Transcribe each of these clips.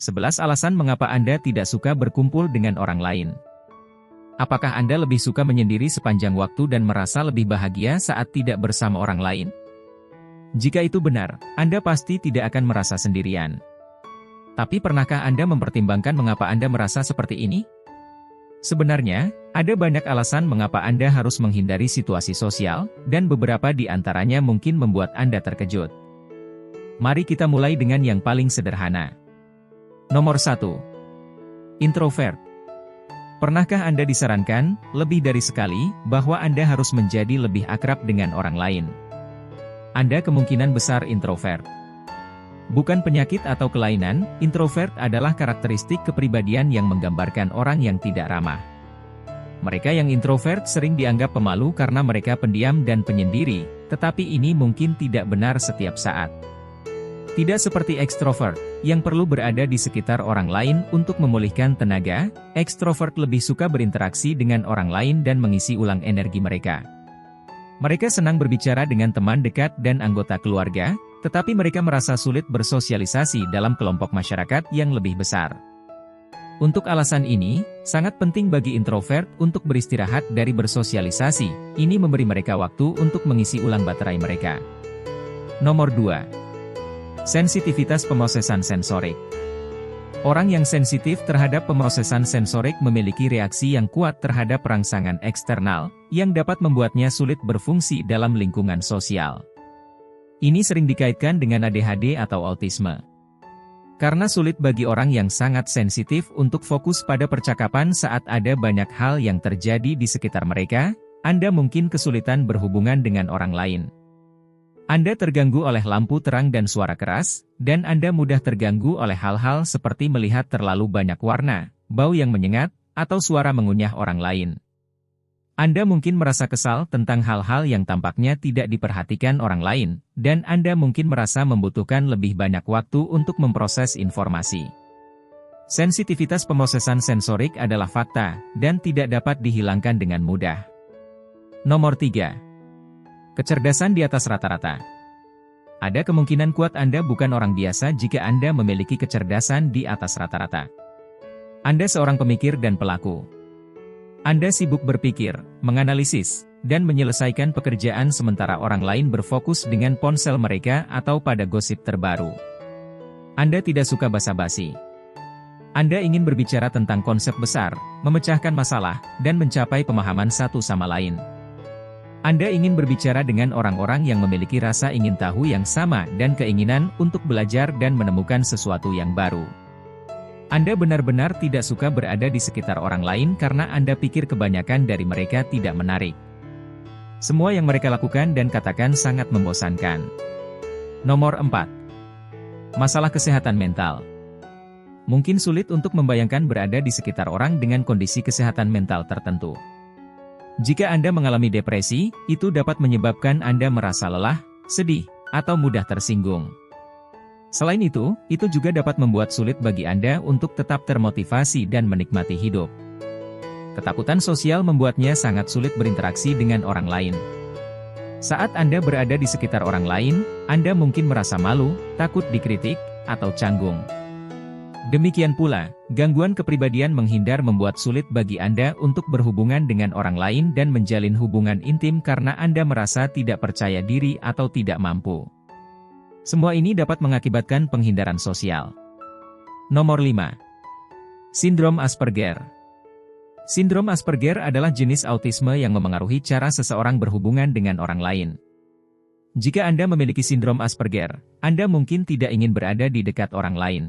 11 alasan mengapa Anda tidak suka berkumpul dengan orang lain. Apakah Anda lebih suka menyendiri sepanjang waktu dan merasa lebih bahagia saat tidak bersama orang lain? Jika itu benar, Anda pasti tidak akan merasa sendirian. Tapi pernahkah Anda mempertimbangkan mengapa Anda merasa seperti ini? Sebenarnya, ada banyak alasan mengapa Anda harus menghindari situasi sosial, dan beberapa di antaranya mungkin membuat Anda terkejut. Mari kita mulai dengan yang paling sederhana. Nomor 1. Introvert. Pernahkah Anda disarankan, lebih dari sekali, bahwa Anda harus menjadi lebih akrab dengan orang lain? Anda kemungkinan besar introvert. Bukan penyakit atau kelainan, introvert adalah karakteristik kepribadian yang menggambarkan orang yang tidak ramah. Mereka yang introvert sering dianggap pemalu karena mereka pendiam dan penyendiri, tetapi ini mungkin tidak benar setiap saat. Tidak seperti ekstrovert, yang perlu berada di sekitar orang lain untuk memulihkan tenaga, ekstrovert lebih suka berinteraksi dengan orang lain dan mengisi ulang energi mereka. Mereka senang berbicara dengan teman dekat dan anggota keluarga, tetapi mereka merasa sulit bersosialisasi dalam kelompok masyarakat yang lebih besar. Untuk alasan ini, sangat penting bagi introvert untuk beristirahat dari bersosialisasi, ini memberi mereka waktu untuk mengisi ulang baterai mereka. Nomor 2. Sensitivitas pemosesan sensorik. Orang yang sensitif terhadap pemosesan sensorik memiliki reaksi yang kuat terhadap rangsangan eksternal, yang dapat membuatnya sulit berfungsi dalam lingkungan sosial. Ini sering dikaitkan dengan ADHD atau autisme. Karena sulit bagi orang yang sangat sensitif untuk fokus pada percakapan saat ada banyak hal yang terjadi di sekitar mereka, Anda mungkin kesulitan berhubungan dengan orang lain. Anda terganggu oleh lampu terang dan suara keras, dan Anda mudah terganggu oleh hal-hal seperti melihat terlalu banyak warna, bau yang menyengat, atau suara mengunyah orang lain. Anda mungkin merasa kesal tentang hal-hal yang tampaknya tidak diperhatikan orang lain, dan Anda mungkin merasa membutuhkan lebih banyak waktu untuk memproses informasi. Sensitivitas pemosesan sensorik adalah fakta, dan tidak dapat dihilangkan dengan mudah. Nomor 3. Kecerdasan di atas rata-rata. Ada kemungkinan kuat Anda bukan orang biasa jika Anda memiliki kecerdasan di atas rata-rata. Anda seorang pemikir dan pelaku. Anda sibuk berpikir, menganalisis, dan menyelesaikan pekerjaan sementara orang lain berfokus dengan ponsel mereka atau pada gosip terbaru. Anda tidak suka basa-basi. Anda ingin berbicara tentang konsep besar, memecahkan masalah, dan mencapai pemahaman satu sama lain. Anda ingin berbicara dengan orang-orang yang memiliki rasa ingin tahu yang sama dan keinginan untuk belajar dan menemukan sesuatu yang baru. Anda benar-benar tidak suka berada di sekitar orang lain karena Anda pikir kebanyakan dari mereka tidak menarik. Semua yang mereka lakukan dan katakan sangat membosankan. Nomor 4. Masalah kesehatan mental. Mungkin sulit untuk membayangkan berada di sekitar orang dengan kondisi kesehatan mental tertentu. Jika Anda mengalami depresi, itu dapat menyebabkan Anda merasa lelah, sedih, atau mudah tersinggung. Selain itu juga dapat membuat sulit bagi Anda untuk tetap termotivasi dan menikmati hidup. Ketakutan sosial membuatnya sangat sulit berinteraksi dengan orang lain. Saat Anda berada di sekitar orang lain, Anda mungkin merasa malu, takut dikritik, atau canggung. Demikian pula, gangguan kepribadian menghindar membuat sulit bagi Anda untuk berhubungan dengan orang lain dan menjalin hubungan intim karena Anda merasa tidak percaya diri atau tidak mampu. Semua ini dapat mengakibatkan penghindaran sosial. Nomor 5. Sindrom Asperger. Sindrom Asperger adalah jenis autisme yang memengaruhi cara seseorang berhubungan dengan orang lain. Jika Anda memiliki sindrom Asperger, Anda mungkin tidak ingin berada di dekat orang lain.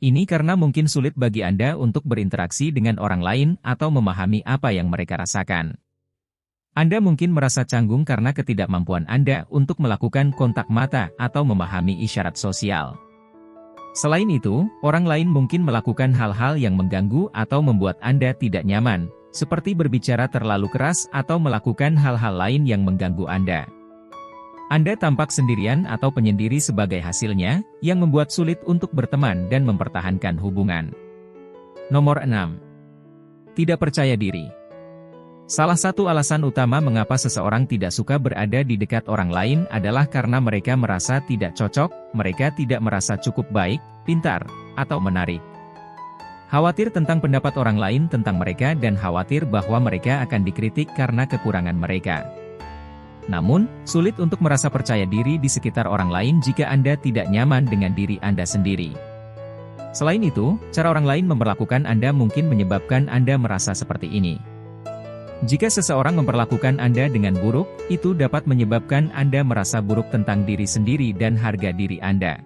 Ini karena mungkin sulit bagi Anda untuk berinteraksi dengan orang lain atau memahami apa yang mereka rasakan. Anda mungkin merasa canggung karena ketidakmampuan Anda untuk melakukan kontak mata atau memahami isyarat sosial. Selain itu, orang lain mungkin melakukan hal-hal yang mengganggu atau membuat Anda tidak nyaman, seperti berbicara terlalu keras atau melakukan hal-hal lain yang mengganggu Anda. Anda tampak sendirian atau penyendiri sebagai hasilnya, yang membuat sulit untuk berteman dan mempertahankan hubungan. Nomor 6. Tidak percaya diri. Salah satu alasan utama mengapa seseorang tidak suka berada di dekat orang lain adalah karena mereka merasa tidak cocok, mereka tidak merasa cukup baik, pintar, atau menarik. Khawatir tentang pendapat orang lain tentang mereka dan khawatir bahwa mereka akan dikritik karena kekurangan mereka. Namun, sulit untuk merasa percaya diri di sekitar orang lain jika Anda tidak nyaman dengan diri Anda sendiri. Selain itu, cara orang lain memperlakukan Anda mungkin menyebabkan Anda merasa seperti ini. Jika seseorang memperlakukan Anda dengan buruk, itu dapat menyebabkan Anda merasa buruk tentang diri sendiri dan harga diri Anda.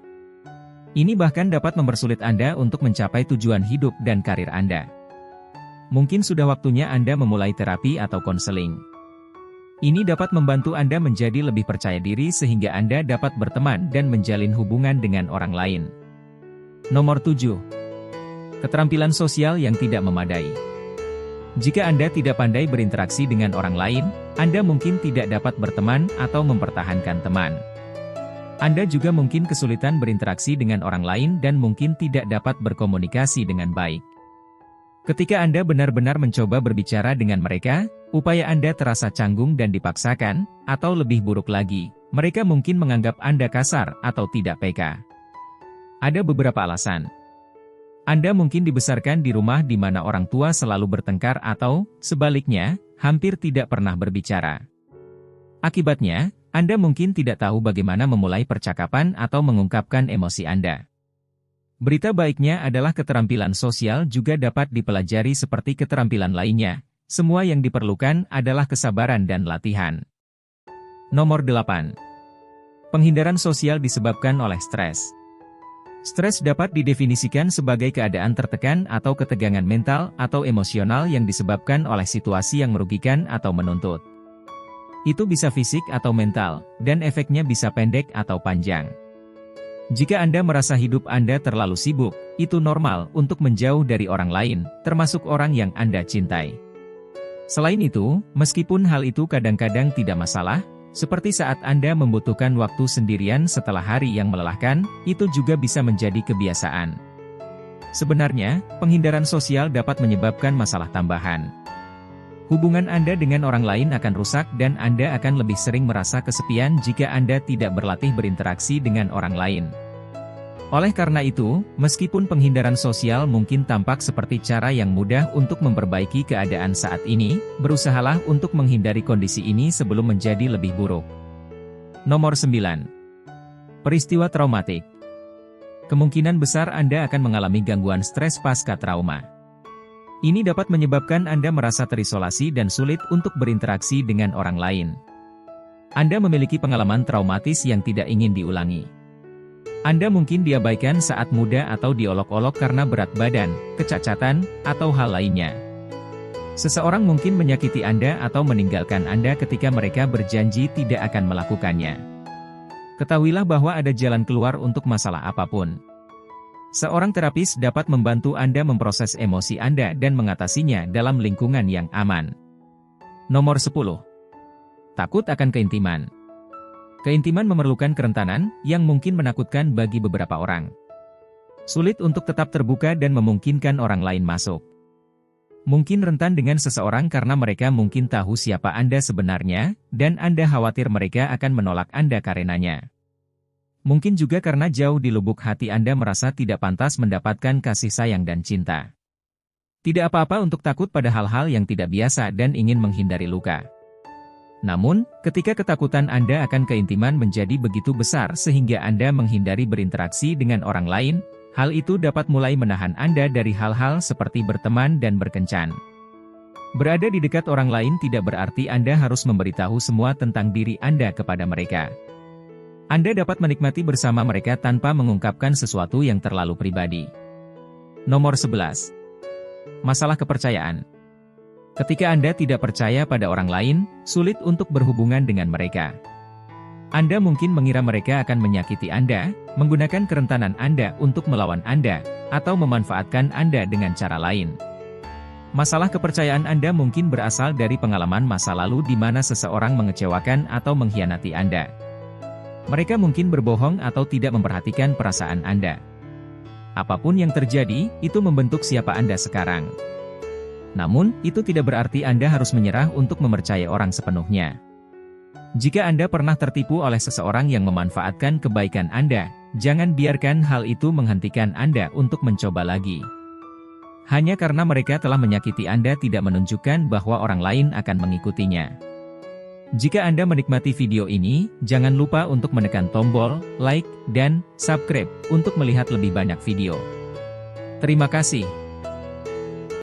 Ini bahkan dapat mempersulit Anda untuk mencapai tujuan hidup dan karir Anda. Mungkin sudah waktunya Anda memulai terapi atau konseling. Ini dapat membantu Anda menjadi lebih percaya diri sehingga Anda dapat berteman dan menjalin hubungan dengan orang lain. Nomor 7. Keterampilan sosial yang tidak memadai. Jika Anda tidak pandai berinteraksi dengan orang lain, Anda mungkin tidak dapat berteman atau mempertahankan teman. Anda juga mungkin kesulitan berinteraksi dengan orang lain dan mungkin tidak dapat berkomunikasi dengan baik. Ketika Anda benar-benar mencoba berbicara dengan mereka, upaya Anda terasa canggung dan dipaksakan, atau lebih buruk lagi, mereka mungkin menganggap Anda kasar atau tidak peka. Ada beberapa alasan. Anda mungkin dibesarkan di rumah di mana orang tua selalu bertengkar atau, sebaliknya, hampir tidak pernah berbicara. Akibatnya, Anda mungkin tidak tahu bagaimana memulai percakapan atau mengungkapkan emosi Anda. Berita baiknya adalah keterampilan sosial juga dapat dipelajari seperti keterampilan lainnya. Semua yang diperlukan adalah kesabaran dan latihan. Nomor 8. Penghindaran sosial disebabkan oleh stres. Stres dapat didefinisikan sebagai keadaan tertekan atau ketegangan mental atau emosional yang disebabkan oleh situasi yang merugikan atau menuntut. Itu bisa fisik atau mental, dan efeknya bisa pendek atau panjang. Jika Anda merasa hidup Anda terlalu sibuk, itu normal untuk menjauh dari orang lain, termasuk orang yang Anda cintai. Selain itu, meskipun hal itu kadang-kadang tidak masalah, seperti saat Anda membutuhkan waktu sendirian setelah hari yang melelahkan, itu juga bisa menjadi kebiasaan. Sebenarnya, penghindaran sosial dapat menyebabkan masalah tambahan. Hubungan Anda dengan orang lain akan rusak dan Anda akan lebih sering merasa kesepian jika Anda tidak berlatih berinteraksi dengan orang lain. Oleh karena itu, meskipun penghindaran sosial mungkin tampak seperti cara yang mudah untuk memperbaiki keadaan saat ini, berusahalah untuk menghindari kondisi ini sebelum menjadi lebih buruk. Nomor 9. Peristiwa traumatik. Kemungkinan besar Anda akan mengalami gangguan stres pasca trauma. Ini dapat menyebabkan Anda merasa terisolasi dan sulit untuk berinteraksi dengan orang lain. Anda memiliki pengalaman traumatis yang tidak ingin diulangi. Anda mungkin diabaikan saat muda atau diolok-olok karena berat badan, kecacatan, atau hal lainnya. Seseorang mungkin menyakiti Anda atau meninggalkan Anda ketika mereka berjanji tidak akan melakukannya. Ketahuilah bahwa ada jalan keluar untuk masalah apapun. Seorang terapis dapat membantu Anda memproses emosi Anda dan mengatasinya dalam lingkungan yang aman. Nomor 10. Takut akan keintiman. Keintiman memerlukan kerentanan, yang mungkin menakutkan bagi beberapa orang. Sulit untuk tetap terbuka dan memungkinkan orang lain masuk. Mungkin rentan dengan seseorang karena mereka mungkin tahu siapa Anda sebenarnya, dan Anda khawatir mereka akan menolak Anda karenanya. Mungkin juga karena jauh di lubuk hati Anda merasa tidak pantas mendapatkan kasih sayang dan cinta. Tidak apa-apa untuk takut pada hal-hal yang tidak biasa dan ingin menghindari luka. Namun, ketika ketakutan Anda akan keintiman menjadi begitu besar sehingga Anda menghindari berinteraksi dengan orang lain, hal itu dapat mulai menahan Anda dari hal-hal seperti berteman dan berkencan. Berada di dekat orang lain tidak berarti Anda harus memberitahu semua tentang diri Anda kepada mereka. Anda dapat menikmati bersama mereka tanpa mengungkapkan sesuatu yang terlalu pribadi. Nomor 11. Masalah kepercayaan. Ketika Anda tidak percaya pada orang lain, sulit untuk berhubungan dengan mereka. Anda mungkin mengira mereka akan menyakiti Anda, menggunakan kerentanan Anda untuk melawan Anda, atau memanfaatkan Anda dengan cara lain. Masalah kepercayaan Anda mungkin berasal dari pengalaman masa lalu di mana seseorang mengecewakan atau mengkhianati Anda. Mereka mungkin berbohong atau tidak memperhatikan perasaan Anda. Apapun yang terjadi, itu membentuk siapa Anda sekarang. Namun, itu tidak berarti Anda harus menyerah untuk mempercayai orang sepenuhnya. Jika Anda pernah tertipu oleh seseorang yang memanfaatkan kebaikan Anda, jangan biarkan hal itu menghentikan Anda untuk mencoba lagi. Hanya karena mereka telah menyakiti Anda tidak menunjukkan bahwa orang lain akan mengikutinya. Jika Anda menikmati video ini, jangan lupa untuk menekan tombol like dan subscribe untuk melihat lebih banyak video. Terima kasih.